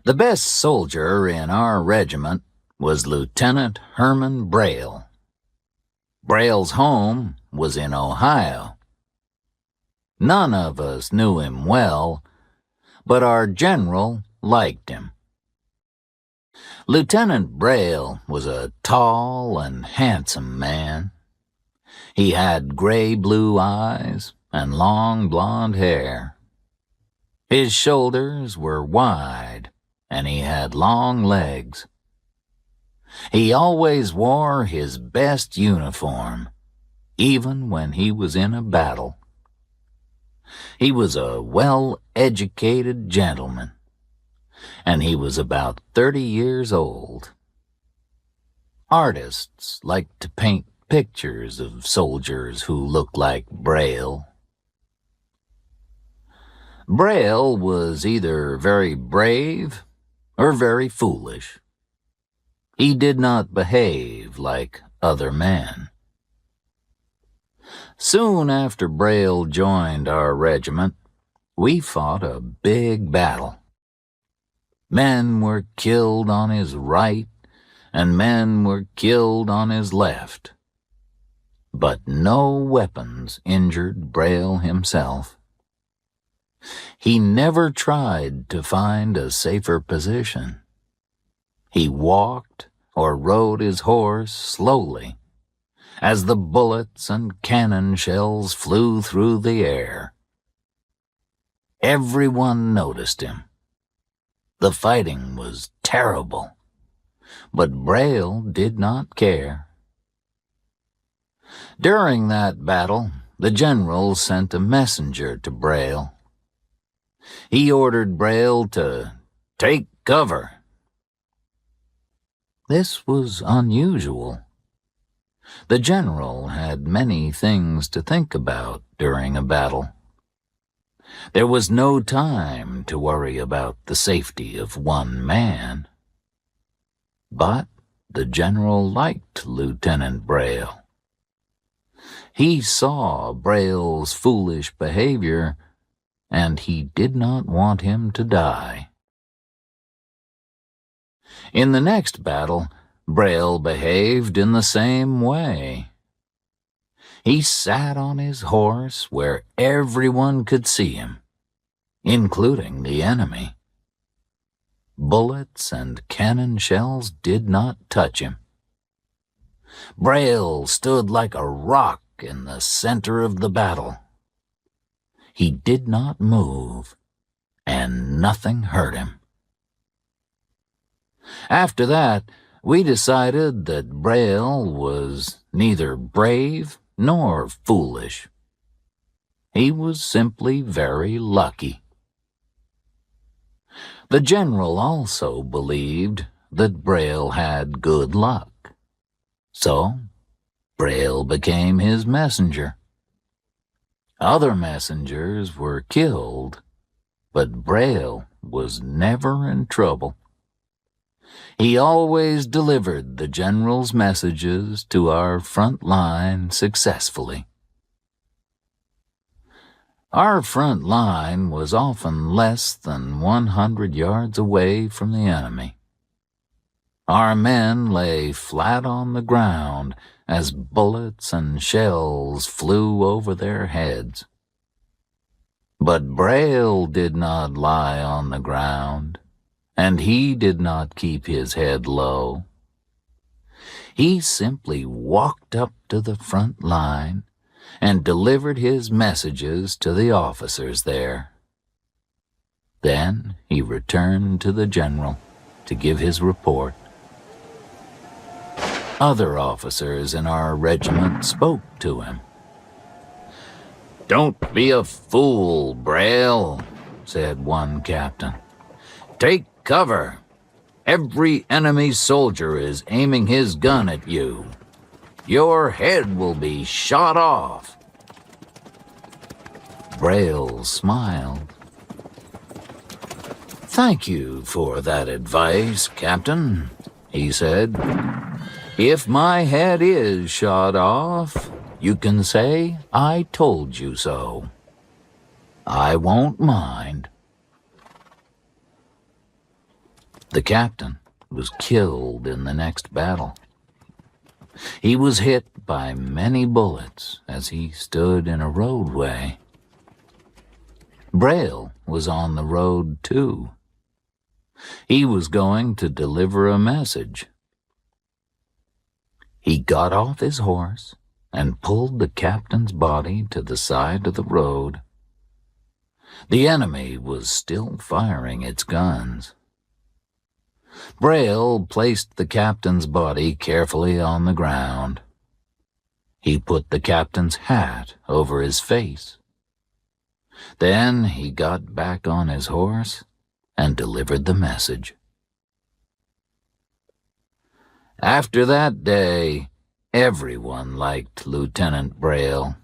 The best soldier in our regiment was Lieutenant Herman Braille. Braille's home was in Ohio. None of us knew him well, but our general liked him. Lieutenant Braille was a tall and handsome man. He had gray-blue eyes and long blonde hair. His shoulders were wide, and he had long legs. He always wore his best uniform, even when he was in a battle. He was a well-educated gentleman, and he was about 30 years old. Artists liked to paint pictures of soldiers who looked like Braille. Braille was either very brave or very foolish. He did not behave like other men. Soon after Braille joined our regiment, we fought a big battle. Men were killed on his right, and men were killed on his left. But no weapons injured Braille himself. He never tried to find a safer position. He walked or rode his horse slowly as the bullets and cannon shells flew through the air. Everyone noticed him. The fighting was terrible, but Braille did not care. During that battle, the general sent a messenger to Braille. He ordered Braille to take cover. This was unusual. The general had many things to think about during a battle. There was no time to worry about the safety of one man. But the general liked Lieutenant Braille. He saw Braille's foolish behavior, and he did not want him to die. In the next battle, Braille behaved in the same way. He sat on his horse where everyone could see him, including the enemy. Bullets and cannon shells did not touch him. Braille stood like a rock in the center of the battle. He did not move, and nothing hurt him. After that, we decided that Braille was neither brave nor foolish. He was simply very lucky. The general also believed that Braille had good luck. So, Braille became his messenger. Other messengers were killed, but Braille was never in trouble. He always delivered the general's messages to our front line successfully. Our front line was often less than 100 yards away from the enemy. Our men lay flat on the ground as bullets and shells flew over their heads. But Braille did not lie on the ground, and he did not keep his head low. He simply walked up to the front line and delivered his messages to the officers there. Then he returned to the general to give his report. Other officers in our regiment spoke to him. "Don't be a fool, Braille," said one captain. "Take cover. Every enemy soldier is aiming his gun at you. Your head will be shot off." Braille smiled. "Thank you for that advice, Captain," he said. "If my head is shot off, you can say I told you so. I won't mind." The captain was killed in the next battle. He was hit by many bullets as he stood in a roadway. Braille was on the road too. He was going to deliver a message. He got off his horse and pulled the captain's body to the side of the road. The enemy was still firing its guns. Braille placed the captain's body carefully on the ground. He put the captain's hat over his face. Then he got back on his horse and delivered the message. After that day, everyone liked Lieutenant Braille.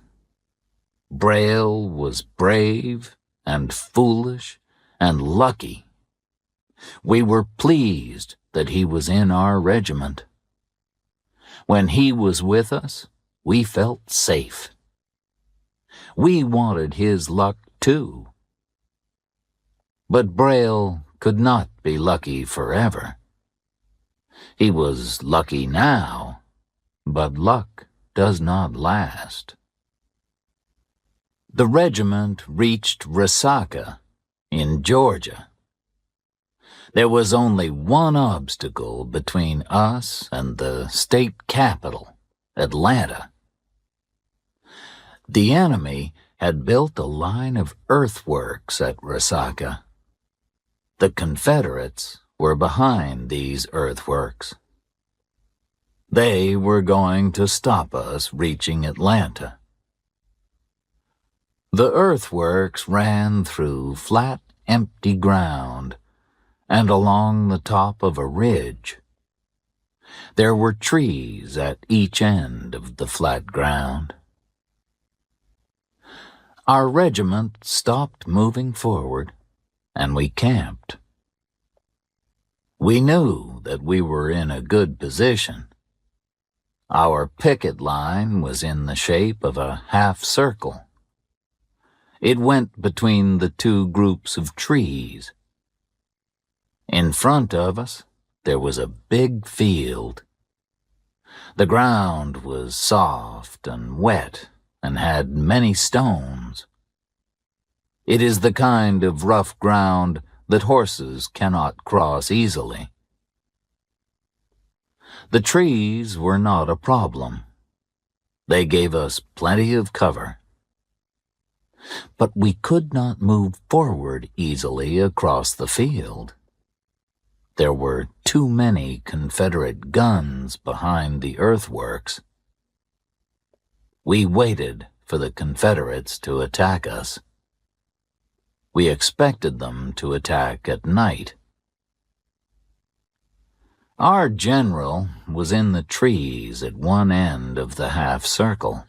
Braille was brave and foolish and lucky. We were pleased that he was in our regiment. When he was with us, we felt safe. We wanted his luck too. But Braille could not be lucky forever. He was lucky now, but luck does not last. The regiment reached Resaca in Georgia. There was only one obstacle between us and the state capital, Atlanta. The enemy had built a line of earthworks at Resaca. The Confederates were behind these earthworks. They were going to stop us reaching Atlanta. The earthworks ran through flat, empty ground and along the top of a ridge. There were trees at each end of the flat ground. Our regiment stopped moving forward, and we camped. We knew that we were in a good position. Our picket line was in the shape of a half circle. It went between the two groups of trees. In front of us, there was a big field. The ground was soft and wet and had many stones. It is the kind of rough ground that horses cannot cross easily. The trees were not a problem. They gave us plenty of cover. But we could not move forward easily across the field. There were too many Confederate guns behind the earthworks. We waited for the Confederates to attack us. We expected them to attack at night. Our general was in the trees at one end of the half circle.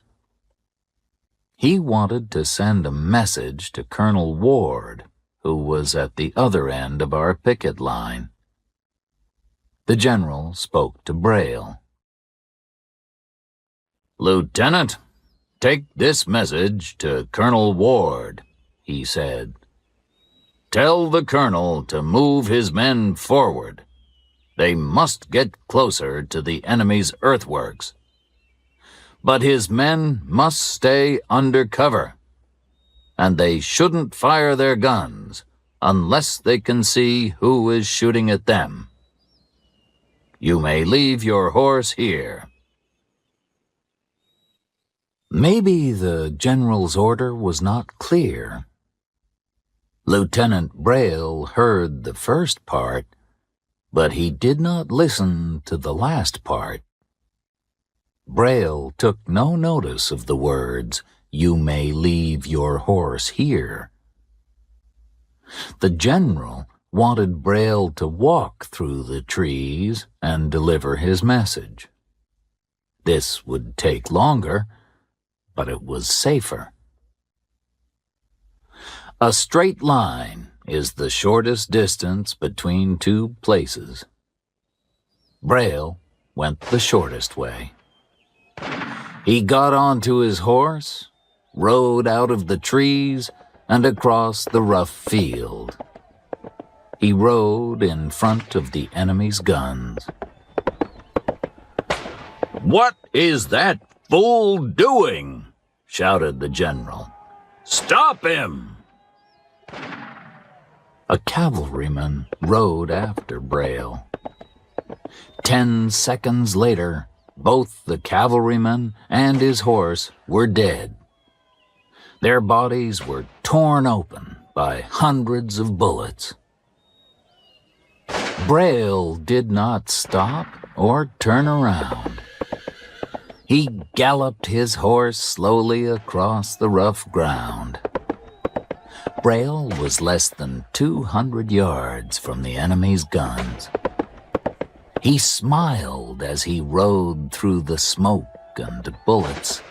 He wanted to send a message to Colonel Ward, who was at the other end of our picket line. The general spoke to Braille. "Lieutenant, take this message to Colonel Ward," he said. "Tell the colonel to move his men forward. They must get closer to the enemy's earthworks. But his men must stay under cover, and they shouldn't fire their guns unless they can see who is shooting at them. You may leave your horse here." Maybe the general's order was not clear. Lieutenant Braille heard the first part, but he did not listen to the last part. Braille took no notice of the words, "You may leave your horse here." The general wanted Braille to walk through the trees and deliver his message. This would take longer, but it was safer. A straight line is the shortest distance between two places. Braille went the shortest way. He got onto his horse, rode out of the trees, and across the rough field. He rode in front of the enemy's guns. "What is that fool doing?" shouted the general. "Stop him!" A cavalryman rode after Braille. 10 seconds later, both the cavalryman and his horse were dead. Their bodies were torn open by hundreds of bullets. Braille did not stop or turn around. He galloped his horse slowly across the rough ground. Braille was less than 200 yards from the enemy's guns. He smiled as he rode through the smoke and bullets.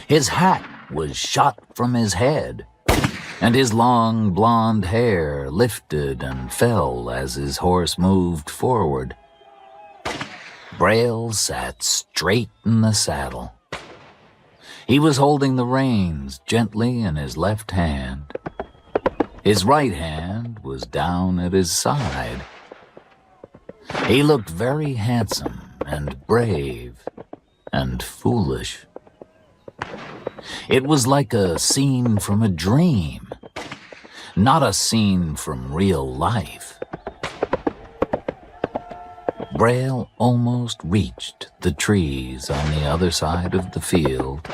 His hat was shot from his head, and his long blonde hair lifted and fell as his horse moved forward. Braille sat straight in the saddle. He was holding the reins gently in his left hand. His right hand was down at his side. He looked very handsome and brave and foolish. It was like a scene from a dream, not a scene from real life. Braille almost reached the trees on the other side of the field.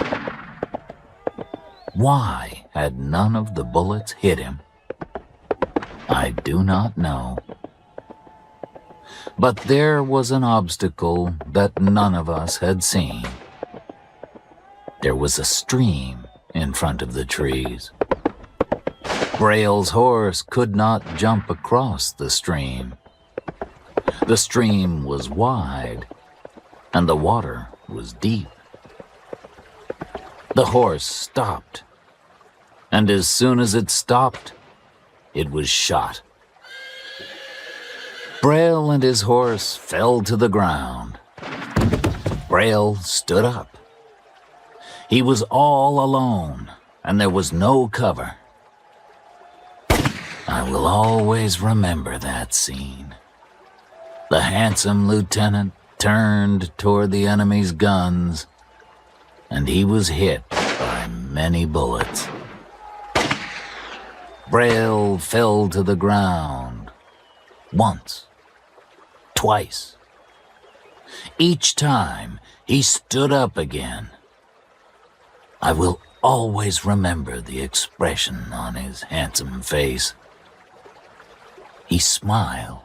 Why had none of the bullets hit him? I do not know. But there was an obstacle that none of us had seen. There was a stream in front of the trees. Braille's horse could not jump across the stream. The stream was wide, and the water was deep. The horse stopped, and as soon as it stopped, it was shot. Braille and his horse fell to the ground. Braille stood up. He was all alone, and there was no cover. I will always remember that scene. The handsome lieutenant turned toward the enemy's guns, and he was hit by many bullets. Braille fell to the ground once, twice. Each time he stood up again. I will always remember the expression on his handsome face. He smiled.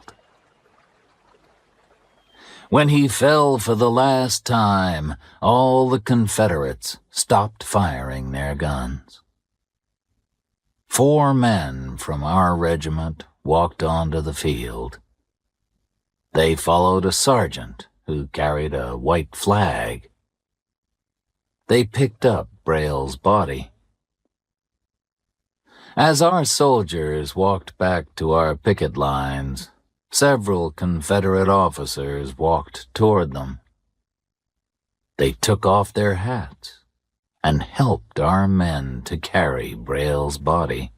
When he fell for the last time, all the Confederates stopped firing their guns. 4 men from our regiment walked onto the field. They followed a sergeant who carried a white flag. They picked up Braille's body. As our soldiers walked back to our picket lines, several Confederate officers walked toward them. They took off their hats and helped our men to carry Braille's body.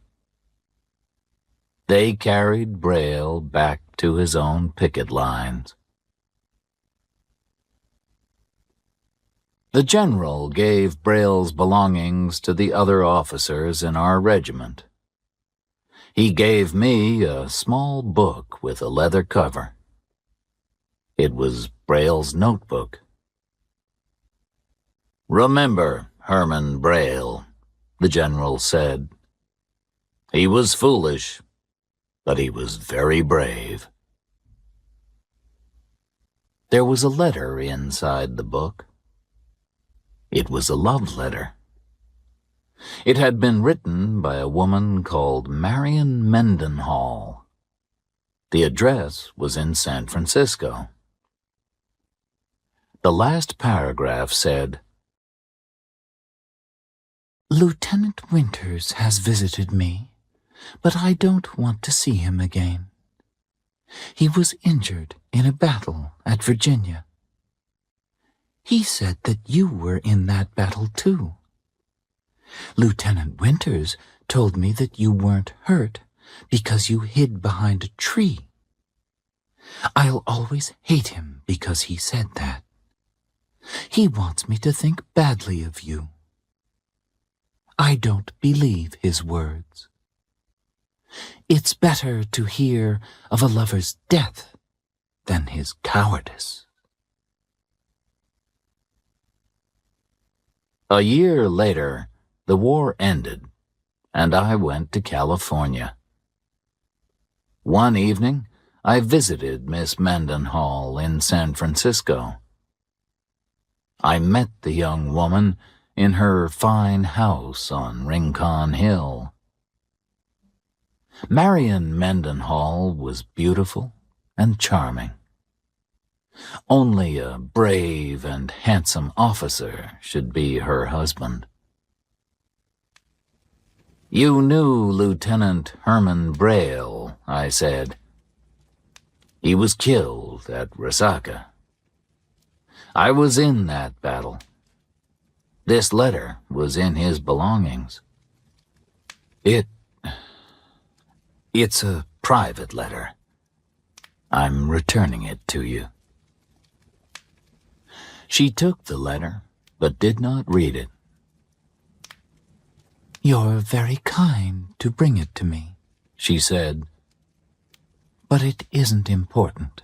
They carried Braille back to his own picket lines. The general gave Braille's belongings to the other officers in our regiment. He gave me a small book with a leather cover. It was Braille's notebook. "Remember Herman Braille," the general said. "He was foolish, but he was very brave." There was a letter inside the book. It was a love letter. It had been written by a woman called Marion Mendenhall. The address was in San Francisco. The last paragraph said, "Lieutenant Winters has visited me, but I don't want to see him again. He was injured in a battle at Virginia. He said that you were in that battle too. Lieutenant Winters told me that you weren't hurt because you hid behind a tree. I'll always hate him because he said that. He wants me to think badly of you. I don't believe his words. It's better to hear of a lover's death than his cowardice. A year later, the war ended, and I went to California. One evening, I visited Miss Mendenhall in San Francisco. I met the young woman in her fine house on Rincon Hill. Marion Mendenhall was beautiful and charming. Only a brave and handsome officer should be her husband. "You knew Lieutenant Herman Braille," I said. "He was killed at Resaca. I was in that battle. This letter was in his belongings. It's a private letter. I'm returning it to you." She took the letter, but did not read it. "You're very kind to bring it to me," she said, "but it isn't important."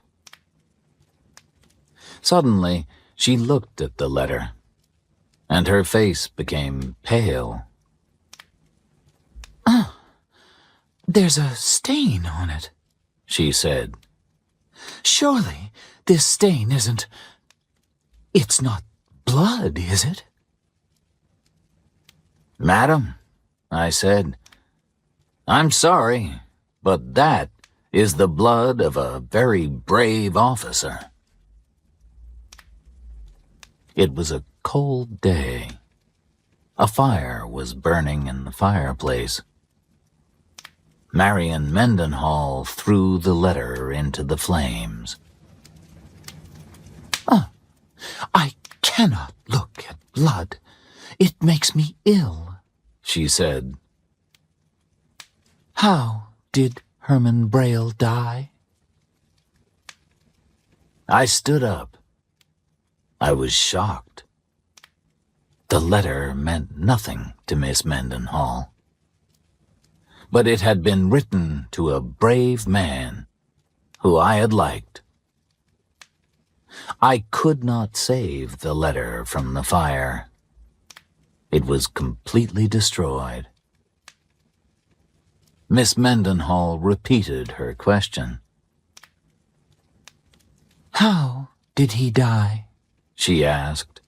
Suddenly, she looked at the letter, and her face became pale. "There's a stain on it," she said. "Surely this stain isn't... It's not blood, is it?" "Madam," I said, "I'm sorry, but that is the blood of a very brave officer." It was a cold day. A fire was burning in the fireplace. Marion Mendenhall threw the letter into the flames. "I cannot look at blood. It makes me ill," she said. "How did Herman Braille die?" I stood up. I was shocked. The letter meant nothing to Miss Mendenhall. But it had been written to a brave man who I had liked. I could not save the letter from the fire. It was completely destroyed. Miss Mendenhall repeated her question. "How did he die?" she asked.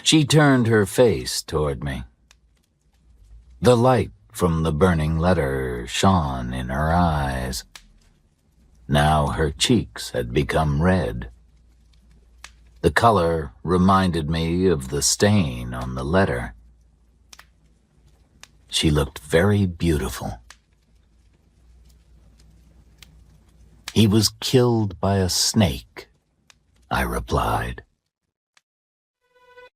She turned her face toward me. The light from the burning letter shone in her eyes. Now her cheeks had become red. The color reminded me of the stain on the letter. She looked very beautiful. "He was killed by a snake," I replied.